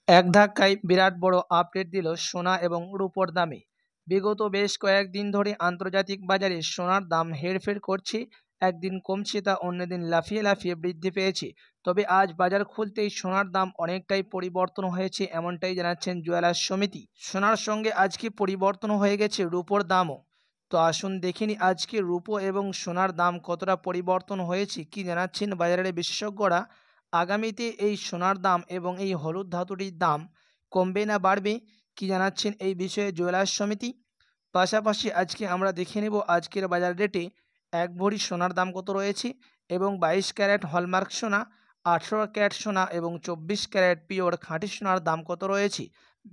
এক ধাক্কায় বিরাট বড় আপডেট দিল সোনা এবং রূপোর দামে। বিগত বেশ কয়েকদিন ধরে আন্তর্জাতিক বাজারে সোনার দাম হেরফের করছে, একদিন কমছে তা অন্যদিন লাফিয়ে লাফিয়ে বৃদ্ধি পেয়েছে। তবে আজ বাজার খুলতেই সোনার দাম অনেকটাই পরিবর্তন হয়েছে, এমনটাই জানাচ্ছেন জুয়েলার্স সমিতি। সোনার সঙ্গে আজকে পরিবর্তন হয়ে গেছে রূপোর দামও। তো আসুন দেখিনি আজকে রূপো এবং সোনার দাম কতটা পরিবর্তন হয়েছে, কি জানাচ্ছেন বাজারের বিশেষজ্ঞরা। আগামীতে এই সোনার দাম এবং এই হলুদ ধাতুটির দাম কমবে না বাড়বে, কি জানাচ্ছেন এই বিষয়ে জুয়েলার্স সমিতি। পাশাপাশি আজকে আমরা দেখে নেব আজকের বাজার রেটে এক ভরি সোনার দাম কত রয়েছে এবং 22 ক্যারেট হলমার্ক সোনা, 18 ক্যারেট সোনা এবং 24 ক্যারেট পিওর খাঁটি সোনার দাম কত রয়েছে।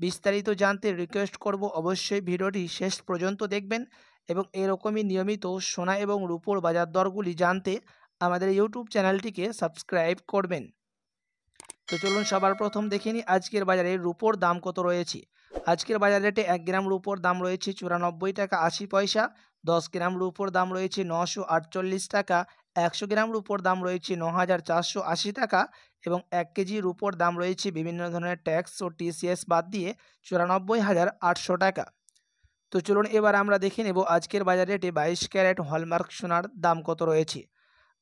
বিস্তারিত জানতে রিকোয়েস্ট করব অবশ্যই ভিডিওটি শেষ পর্যন্ত দেখবেন এবং এরকমই নিয়মিত সোনা এবং রূপোর বাজার দরগুলি জানতে আমাদের ইউটিউব চ্যানেলটিকে সাবস্ক্রাইব করবেন। তো চলুন সবার প্রথম দেখে নিই আজকের বাজারে রূপোর দাম কত রয়েছে। আজকের বাজার রেটে 1 গ্রাম রূপোর দাম রয়েছে 94 টাকা 80 পয়সা, 10 গ্রাম রূপোর দাম রয়েছে 948 টাকা, 100 গ্রাম রূপোর দাম রয়েছে 9480 টাকা এবং 1 কেজি রূপোর দাম রয়েছে বিভিন্ন ধরনের ট্যাক্স ও টিসিএস বাদ দিয়ে 94,800 টাকা। তো চলুন এবার আমরা দেখে নেব আজকের বাজার রেটে 22 ক্যারেট হলমার্ক সোনার দাম কত রয়েছে।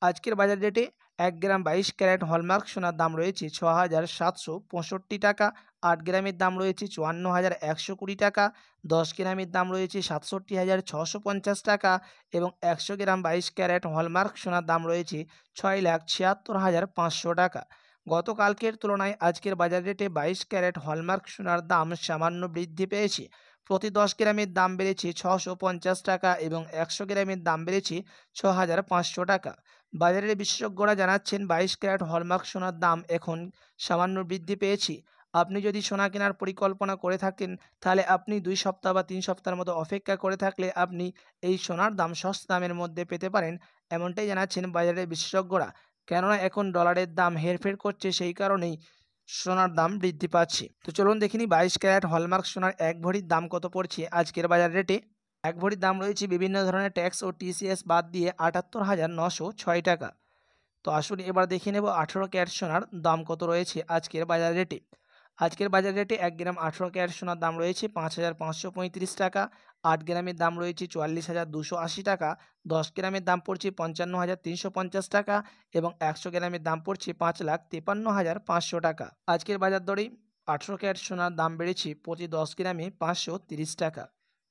আজকের বাজার রেটে 1 গ্রাম 22 ক্যারেট হলমার্ক সোনার দাম রয়েছে 6,765 টাকা, 8 গ্রামের দাম রয়েছে 54,120 টাকা, 10 গ্রামের দাম রয়েছে 67,650 টাকা এবং 100 গ্রাম 22 ক্যারেট হলমার্ক সোনার দাম রয়েছে 6,76,500 টাকা। গতকালকের তুলনায় আজকের বাজার রেটে 22 ক্যারেট হলমার্ক সোনার দাম সামান্য বৃদ্ধি পেয়েছে। প্রতি 10 গ্রামের দাম বেড়েছে 650 টাকা এবং 100 গ্রামের দাম বেড়েছে 6,500 টাকা। বাজারের বিশেষজ্ঞরা জানাচ্ছেন 22 ক্যারেট হলমার্ক সোনার দাম এখন সামান্য বৃদ্ধি পেয়েছে। আপনি যদি সোনা কেনার পরিকল্পনা করে থাকেন তাহলে আপনি 2 সপ্তাহ বা 3 সপ্তাহের মতো অপেক্ষা করে থাকলে আপনি এই সোনার দাম সস্তা দামের মধ্যে পেতে পারেন, এমনটাই জানাচ্ছেন বাজারের বিশেষজ্ঞরা। কেননা এখন ডলারের দাম হেরফের করছে, সেই কারণেই সোনার দাম বৃদ্ধি পাচ্ছে। তো চলুন দেখিনি 22 ক্যারেট হলমার্ক সোনার এক ভরির দাম কত পড়ছে আজকের বাজার রেটে। এক ভরির দাম রয়েছে বিভিন্ন ধরনের ট্যাক্স ও টিসিএস বাদ দিয়ে 78,906 টাকা। তো আসুন এবার দেখে নেব 18 ক্যারেট সোনার দাম কত রয়েছে আজকের বাজার রেটে। আজকের বাজার রেটে 1 গ্রাম 18 ক্যারেট সোনার দাম রয়েছে 5,535 টাকা, 8 গ্রামের দাম রয়েছে 44,280 টাকা, 10 গ্রামের দাম পড়ছে 55,350 টাকা এবং 100 গ্রামের দাম পড়ছে 5,53,500 টাকা। আজকের বাজার দরে 18 ক্যারেট সোনার দাম বেড়েছে প্রতি 10 গ্রামে 530 টাকা।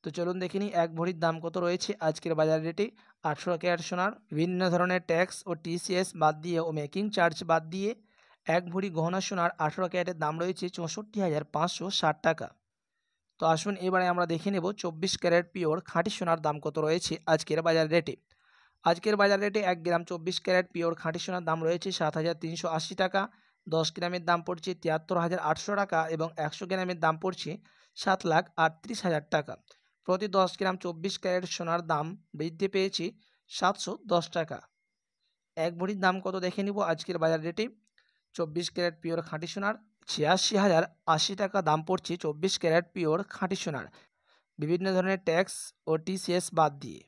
তো চলুন দেখে নিই এক ভরির দাম কত রয়েছে আজকের বাজার রেটে। 18 ক্যারেট সোনার বিভিন্ন ধরনের ট্যাক্স ও টিসিএস বাদ দিয়ে ও মেকিং চার্জ বাদ দিয়ে এক ভরি গহনা সোনার 18 ক্যারেটের দাম রয়েছে 64,560 টাকা। তো আসুন এবারে আমরা দেখে নেব 24 ক্যারেট পিওর খাঁটি সোনার দাম কত রয়েছে আজকের বাজার রেটে। আজকের বাজার রেটে 1 গ্রাম 24 ক্যারেট পিওর খাঁটি সোনার দাম রয়েছে 7,380 টাকা, 10 গ্রামের দাম পড়ছে 73,800 টাকা এবং 100 গ্রামের দাম পড়ছে 7,38,000 টাকা। প্রতি 10 গ্রাম 24 ক্যারেট সোনার দাম বৃদ্ধি পেয়েছে 710 টাকা। এক ভরির দাম কত দেখে নিব আজকের বাজার রেটে। 24 ক্যারেট পিওর খাঁটি সোনার 86,080 টাকা দাম পড়ছে 24 ক্যারেট পিওর খাঁটি সোনার বিভিন্ন ধরনের ট্যাক্স ও টিসিএস বাদ দিয়ে।